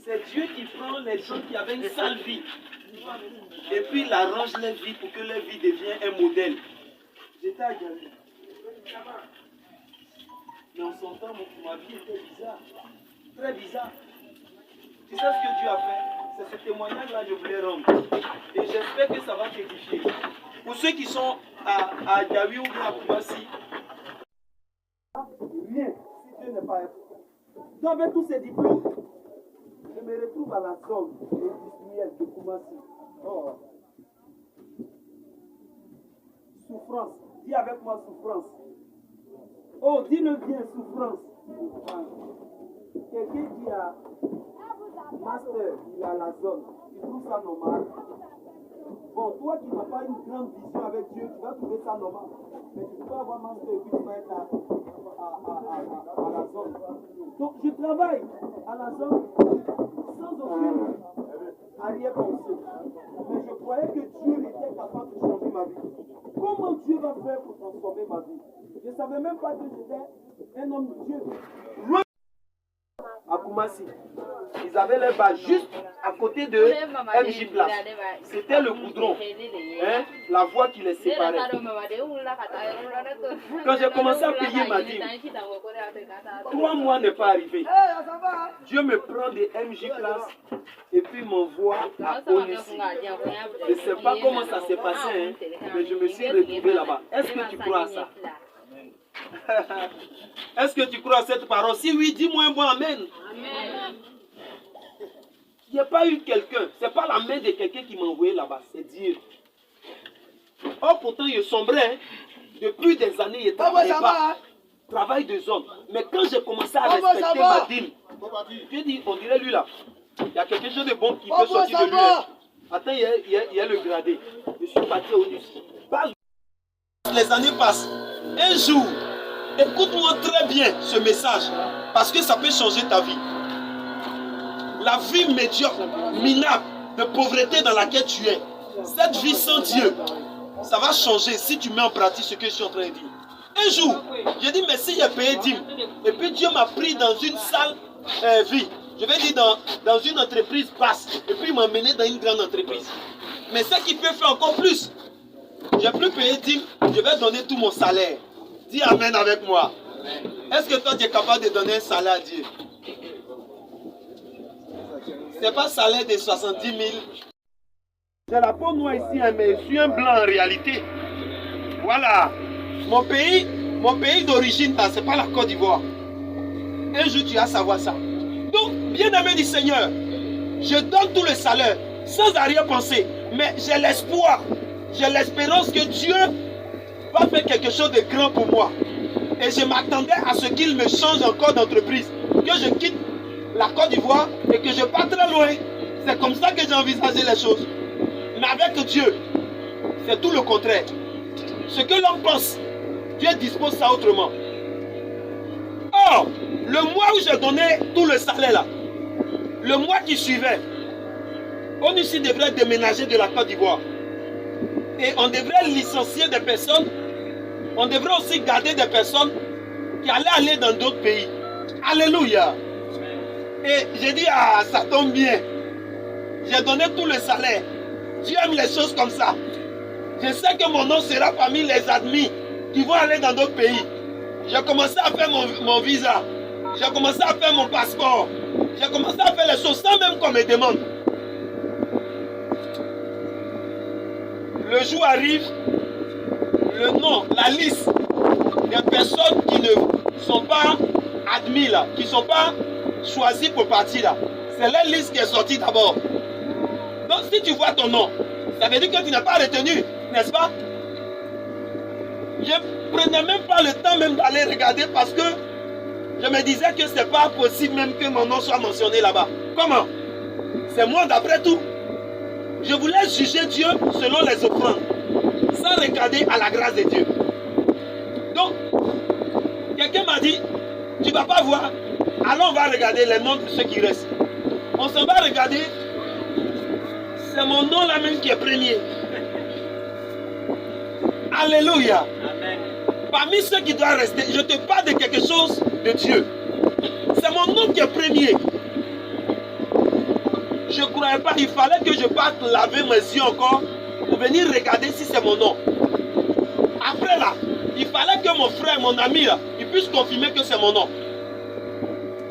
C'est Dieu qui prend les gens qui avaient une sale vie et puis il arrange leur vie pour que leur vie devienne un modèle. J'étais à Gambie. Mais en son temps, ma vie était bizarre. Très bizarre. Tu sais ce que Dieu a fait? C'est ce témoignage-là que je voulais rendre. Et j'espère que ça va t'édifier. Pour ceux qui sont à Yaoundé ou bien à Koumassi, rien si Dieu n'est pas important. Donc avec tous ces diplômes, je me retrouve à la zone industrielle de Koumassi. Oh. Souffrance. Dis avec moi souffrance. Oh, dis-le bien, souffrance. Quelqu'un qui a master, il a la zone. Tu trouves ça normal? Bon, toi qui n'as pas une grande vision avec Dieu, tu vas trouver ça normal. Mais tu peux avoir master et puis tu vas être à la zone. Donc, je travaille à la zone sans aucune arrière-pensée. Mais je croyais que Dieu était capable de changer ma vie. Comment Dieu va faire pour transformer ma vie? Je ne savais même pas que j'étais un homme de Dieu. Loin à Koumassi, ils avaient les bas juste à côté de MJ Place. C'était le goudron, hein, la voie qui les séparait. Quand j'ai commencé à payer ma dîme, 3 mois n'est pas arrivé. Dieu me prend des MJ Place et puis m'envoie à Onissi. Je ne sais pas comment ça s'est passé, hein, mais je me suis retrouvé là-bas. Est-ce que tu crois à ça? Est-ce que tu crois à cette parole? Si oui, dis-moi un bon amen. Amen. Il n'y a pas eu quelqu'un, ce n'est pas la main de quelqu'un qui m'a envoyé là-bas, c'est Dieu. Or pourtant il sombrait, hein. Depuis des années il ne travaillait pas. Travail de zone. Mais quand j'ai commencé à respecter ma dîme, j'ai dit, on dirait lui là, il y a quelque chose de bon qui peut sortir de lui. Attends, il y a le gradé. Je suis parti au-dessus. Les années passent. Un jour, écoute-moi très bien ce message, parce que ça peut changer ta vie. La vie médiocre, minable, de pauvreté dans laquelle tu es, cette vie sans Dieu, ça va changer si tu mets en pratique ce que je suis en train de dire. Un jour, j'ai dit merci, j'ai payé 10 000. Et puis Dieu m'a pris dans une sale vie. Je vais dire dans une entreprise basse. Et puis il m'a mené dans une grande entreprise. Mais ce qui peut faire encore plus, j'ai plus payé 10 000, je vais donner tout mon salaire. Dis Amen avec moi. Est-ce que toi tu es capable de donner un salaire à Dieu? Ce n'est pas un salaire de 70 000. J'ai la peau noire ici, hein, mais je suis un blanc en réalité. Voilà. Mon pays d'origine, ce n'est pas la Côte d'Ivoire. Un jour tu vas savoir ça. Donc, bien aimé du Seigneur, je donne tout le salaire sans arrière-pensée. Mais j'ai l'espoir, j'ai l'espérance que Dieu va faire quelque chose de grand pour moi. Et je m'attendais à ce qu'il me change encore d'entreprise. Que je quitte la Côte d'Ivoire et que je parte très loin. C'est comme ça que j'ai envisagé les choses. Mais avec Dieu, c'est tout le contraire. Ce que l'on pense, Dieu dispose ça autrement. Or, le mois où j'ai donné tout le salaire là, le mois qui suivait, on ici devrait déménager de la Côte d'Ivoire. Et on devrait licencier des personnes. On devrait aussi garder des personnes qui allaient aller dans d'autres pays. Alléluia. Et j'ai dit, ah, ça tombe bien. J'ai donné tout le salaire. Dieu aime les choses comme ça. Je sais que mon nom sera parmi les admis qui vont aller dans d'autres pays. J'ai commencé à faire mon visa. J'ai commencé à faire mon passeport. J'ai commencé à faire les choses sans même qu'on me demande. Le jour arrive, le nom, la liste des personnes qui ne sont pas admises là, qui ne sont pas choisies pour partir là. C'est la liste qui est sortie d'abord. Donc si tu vois ton nom, ça veut dire que tu n'as pas retenu, n'est-ce pas? Je ne prenais même pas le temps même d'aller regarder parce que je me disais que ce n'est pas possible même que mon nom soit mentionné là-bas. Comment? C'est moi d'après tout. Je voulais juger Dieu selon les offrandes, sans regarder à la grâce de Dieu. Donc, quelqu'un m'a dit, tu ne vas pas voir, allons on va regarder les noms de ceux qui restent. On s'en va regarder, c'est mon nom là même qui est premier. Alléluia. Amen. Parmi ceux qui doivent rester, je te parle de quelque chose de Dieu. C'est mon nom qui est premier. croyais pas, il fallait que je parte laver mes yeux encore pour venir regarder si c'est mon nom. Après là, il fallait que mon frère, mon ami là, il puisse confirmer que c'est mon nom.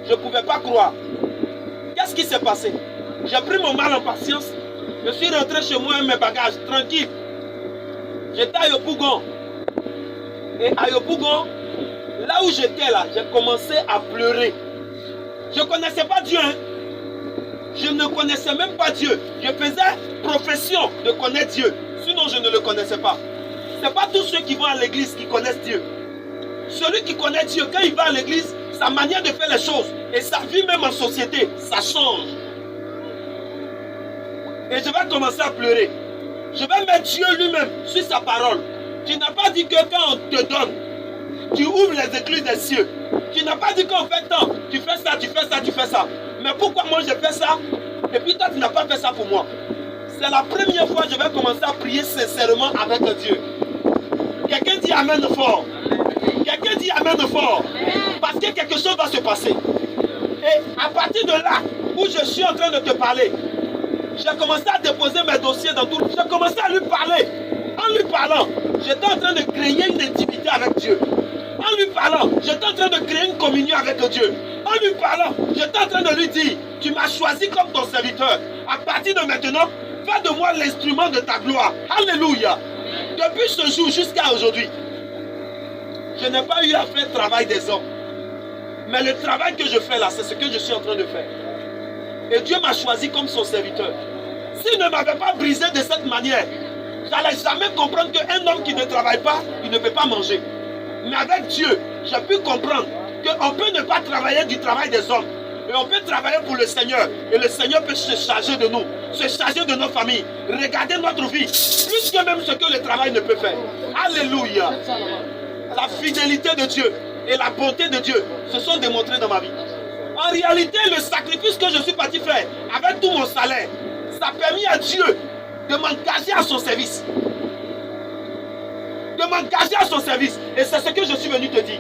Je ne pouvais pas croire. Qu'est-ce qui s'est passé? J'ai pris mon mal en patience. Je suis rentré chez moi avec mes bagages, tranquille. J'étais à Yopougon. Et à Yopougon, là où j'étais là, j'ai commencé à pleurer. Je ne connaissais pas Dieu. Hein? Je ne connaissais même pas Dieu. Je faisais profession de connaître Dieu. Sinon, je ne le connaissais pas. Ce n'est pas tous ceux qui vont à l'église qui connaissent Dieu. Celui qui connaît Dieu, quand il va à l'église, sa manière de faire les choses et sa vie même en société, ça change. Et je vais commencer à pleurer. Je vais mettre Dieu lui-même sur sa parole. Tu n'as pas dit que quand on te donne, tu ouvres les écluses des cieux. Tu n'as pas dit qu'on fait tant. Tu fais ça, tu fais ça, tu fais ça. Mais pourquoi moi je fais ça? Et puis toi tu n'as pas fait ça pour moi. C'est la première fois que je vais commencer à prier sincèrement avec Dieu. Quelqu'un dit Amen fort. Quelqu'un dit Amen fort. Parce que quelque chose va se passer. Et à partir de là où je suis en train de te parler, j'ai commencé à déposer mes dossiers dans tout. J'ai commencé à lui parler. En lui parlant, j'étais en train de créer une intimité avec Dieu. En lui parlant, j'étais en train de créer une communion avec Dieu. En lui parlant, j'étais en train de lui dire, tu m'as choisi comme ton serviteur. À partir de maintenant, fais de moi l'instrument de ta gloire. Alléluia. Depuis ce jour jusqu'à aujourd'hui, je n'ai pas eu à faire le travail des hommes. Mais le travail que je fais là, c'est ce que je suis en train de faire. Et Dieu m'a choisi comme son serviteur. S'il ne m'avait pas brisé de cette manière, j'allais jamais comprendre qu'un homme qui ne travaille pas, il ne peut pas manger. Mais avec Dieu, j'ai pu comprendre qu'on peut ne pas travailler du travail des hommes. Et on peut travailler pour le Seigneur. Et le Seigneur peut se charger de nous, se charger de nos familles, regarder notre vie, plus que même ce que le travail ne peut faire. Alléluia. La fidélité de Dieu et la bonté de Dieu se sont démontrées dans ma vie. En réalité, le sacrifice que je suis parti faire avec tout mon salaire, ça a permis à Dieu de m'engager à son service. De m'engager à son service. Et c'est ce que je suis venu te dire.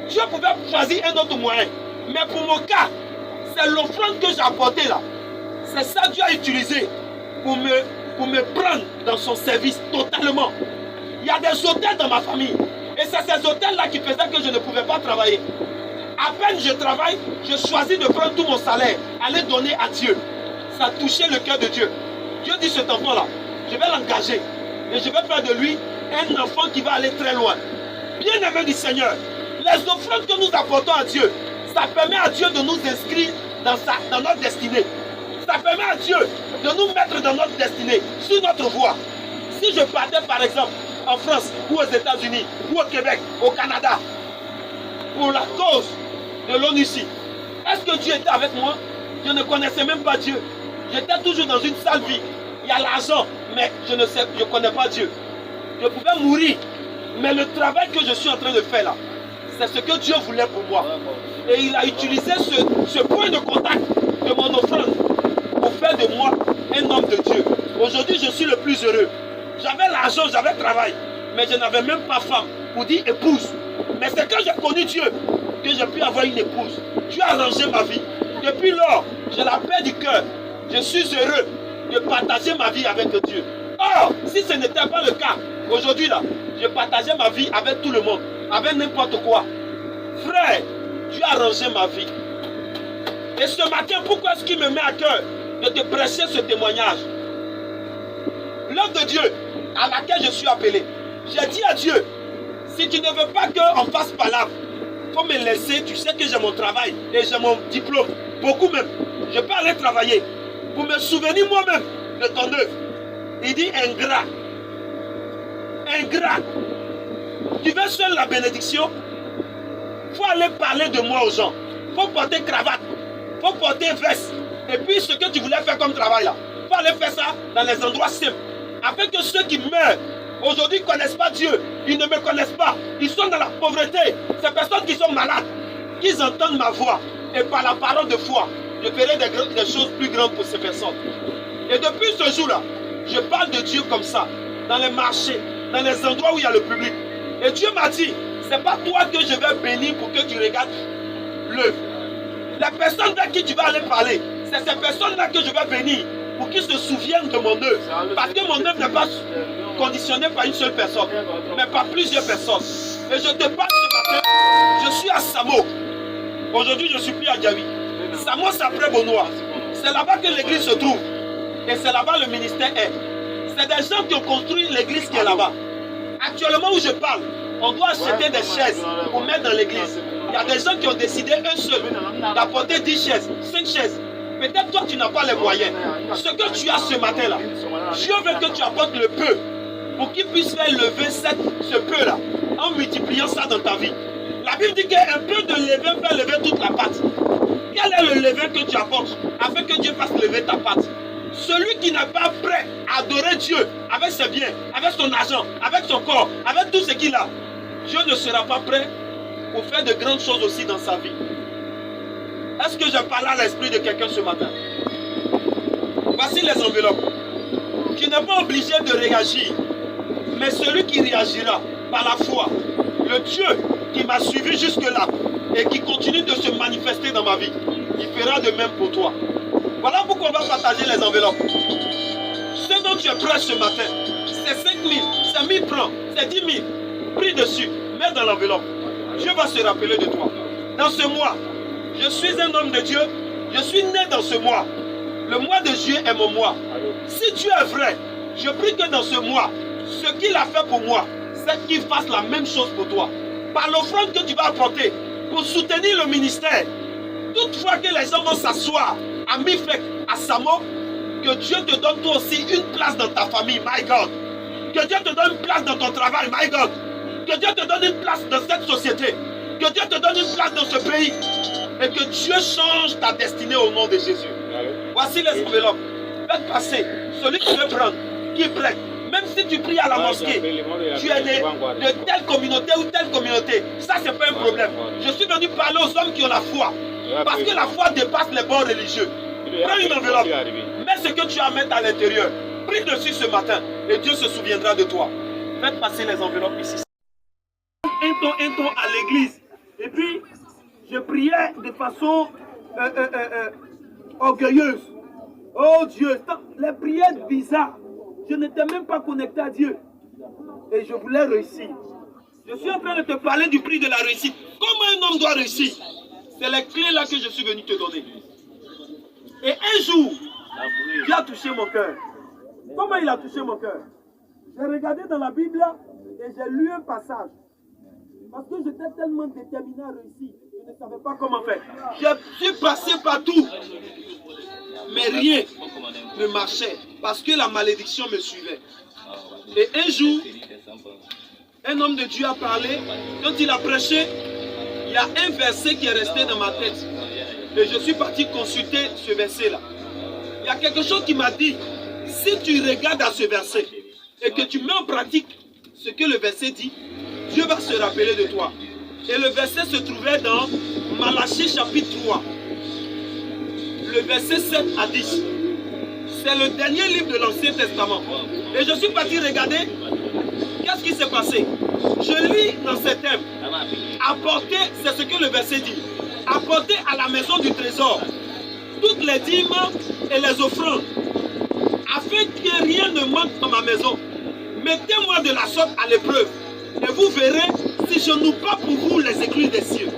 Dieu pouvait choisir un autre moyen. Mais pour mon cas, c'est l'offrande que j'ai apportée là. C'est ça que Dieu a utilisé pour me prendre dans son service totalement. Il y a des hôtels dans ma famille. Et c'est ces hôtels-là qui faisaient que je ne pouvais pas travailler. À peine je travaille, je choisis de prendre tout mon salaire, aller donner à Dieu. Ça a touché le cœur de Dieu. Dieu dit cet enfant-là, je vais l'engager. Et je vais faire de lui un enfant qui va aller très loin. Bien-aimé du Seigneur, les offrandes que nous apportons à Dieu, ça permet à Dieu de nous inscrire dans notre destinée. Ça permet à Dieu de nous mettre dans notre destinée, sur notre voie. Si je partais par exemple en France, ou aux États-Unis, ou au Québec, au Canada, pour la cause de l'ONUCI, est-ce que Dieu était avec moi? Je ne connaissais même pas Dieu. J'étais toujours dans une sale vie. Il y a l'argent, mais je ne connais pas Dieu. Je pouvais mourir. Mais le travail que je suis en train de faire là, c'est ce que Dieu voulait pour moi. Et il a utilisé ce point de contact de mon offrande pour faire de moi un homme de Dieu. Aujourd'hui, je suis le plus heureux. J'avais l'argent, j'avais le travail, mais je n'avais même pas femme pour dire épouse. Mais c'est quand j'ai connu Dieu que j'ai pu avoir une épouse. Dieu a arrangé ma vie. Depuis lors, j'ai la paix du cœur. Je suis heureux de partager ma vie avec Dieu. Or, si ce n'était pas le cas, aujourd'hui là, je partageais ma vie avec tout le monde, avec n'importe quoi. Frère, Dieu a arrangé ma vie. Et ce matin, pourquoi est-ce qu'il me met à cœur de te prêcher ce témoignage? L'œuvre de Dieu à laquelle je suis appelé. J'ai dit à Dieu, si tu ne veux pas qu'on fasse palabre, il faut me laisser, tu sais que j'ai mon travail et j'ai mon diplôme, beaucoup même. Je peux aller travailler pour me souvenir moi-même de ton œuvre. Il dit ingrat. Ingrat. Tu veux seul la bénédiction? Il faut aller parler de moi aux gens. Il faut porter cravate. Il faut porter veste. Et puis ce que tu voulais faire comme travail là, il faut aller faire ça dans les endroits simples. Afin que ceux qui meurent aujourd'hui ne connaissent pas Dieu. Ils ne me connaissent pas. Ils sont dans la pauvreté. Ces personnes qui sont malades, qu'ils entendent ma voix. Et par la parole de foi, je ferai des choses plus grandes pour ces personnes. Et depuis ce jour-là, je parle de Dieu comme ça. Dans les marchés, dans les endroits où il y a le public. Et Dieu m'a dit, c'est pas toi que je vais bénir pour que tu regardes l'œuvre. La personne vers qui tu vas aller parler, C'est ces personnes-là que je vais bénir pour qu'ils se souviennent de mon œuvre. Parce que mon œuvre n'est pas conditionnée par une seule personne, mais par plusieurs personnes. Et je te parle ce matin, je suis à Samo. Aujourd'hui, je suis plus à Diaby. Samo, c'est après Bonois. C'est là-bas que l'église se trouve. Et c'est là-bas le ministère est. C'est des gens qui ont construit l'église qui est là-bas. Actuellement où je parle, on doit acheter des chaises pour mettre dans l'église. Il y a des gens qui ont décidé eux seuls d'apporter 10 chaises, 5 chaises. Peut-être toi tu n'as pas les moyens. Ce que tu as ce matin-là, Dieu veut que tu apportes le peu pour qu'il puisse faire lever ce peu-là en multipliant ça dans ta vie. La Bible dit qu'un peu de levain fait lever toute la pâte. Quel est le levain que tu apportes afin que Dieu fasse lever ta pâte? Celui qui n'est pas prêt à adorer Dieu avec ses biens, avec son argent, avec son corps, avec tout ce qu'il a, Dieu ne sera pas prêt pour faire de grandes choses aussi dans sa vie. Est-ce que je parle à l'esprit de quelqu'un ce matin? Voici les enveloppes. Tu n'es pas obligé de réagir, mais celui qui réagira par la foi, le Dieu qui m'a suivi jusque-là et qui continue de se manifester dans ma vie, il fera de même pour toi. Voilà pourquoi on va partager les enveloppes. Ce dont tu es prêt ce matin, c'est 5 000, c'est 1000 francs, c'est 10 000. Prie dessus, mets dans l'enveloppe. Dieu va se rappeler de toi. Dans ce mois, je suis un homme de Dieu, je suis né dans ce mois. Le mois de juillet est mon mois. Si Dieu est vrai, je prie que dans ce mois, ce qu'il a fait pour moi, c'est qu'il fasse la même chose pour toi. Par l'offrande que tu vas apporter pour soutenir le ministère, toutefois que les gens vont s'asseoir à Mifek, à Samo, que Dieu te donne toi aussi une place dans ta famille, my God. Que Dieu te donne une place dans ton travail, my God. Que Dieu te donne une place dans cette société. Que Dieu te donne une place dans ce pays. Et que Dieu change ta destinée au nom de Jésus. Voici les enveloppes. Faites passer. Celui qui veut prendre, qui prête. Même si tu pries à la mosquée, tu es de telle communauté ou telle communauté. Ça, c'est pas un problème. Je suis venu parler aux hommes qui ont la foi. Parce que la foi dépasse les bords religieux. Prends une enveloppe. Mets ce que tu as à mettre à l'intérieur. Prie dessus ce matin. Et Dieu se souviendra de toi. Faites passer les enveloppes ici. Un ton à l'église. Et puis, je priais de façon orgueilleuse. Oh Dieu, les prières bizarres. Je n'étais même pas connecté à Dieu. Et je voulais réussir. Je suis en train de te parler du prix de la réussite. Comment un homme doit réussir? C'est les clés là que je suis venu te donner. Et un jour, Dieu a touché mon cœur. Comment il a touché mon cœur? J'ai regardé dans la Bible et j'ai lu un passage. Parce que j'étais tellement déterminé à réussir, je ne savais pas comment faire. Je suis passé partout, mais rien ne marchait parce que la malédiction me suivait. Et un jour, un homme de Dieu a parlé. Quand il a prêché, il y a un verset qui est resté dans ma tête. Et je suis parti consulter ce verset-là. Il y a quelque chose qui m'a dit, si tu regardes à ce verset et que tu mets en pratique ce que le verset dit, Dieu va se rappeler de toi. Et le verset se trouvait dans Malachie chapitre 3. Le verset 7 à 10. C'est le dernier livre de l'Ancien Testament. Et je suis parti regarder qu'est-ce qui s'est passé. Je lis dans ces thèmes. Apporter, c'est ce que le verset dit. Apporter à la maison du trésor toutes les dîmes et les offrandes, afin que rien ne manque dans ma maison. Mettez-moi de la sorte à l'épreuve, et vous verrez si je n'ouvre pas pour vous les écluses des cieux.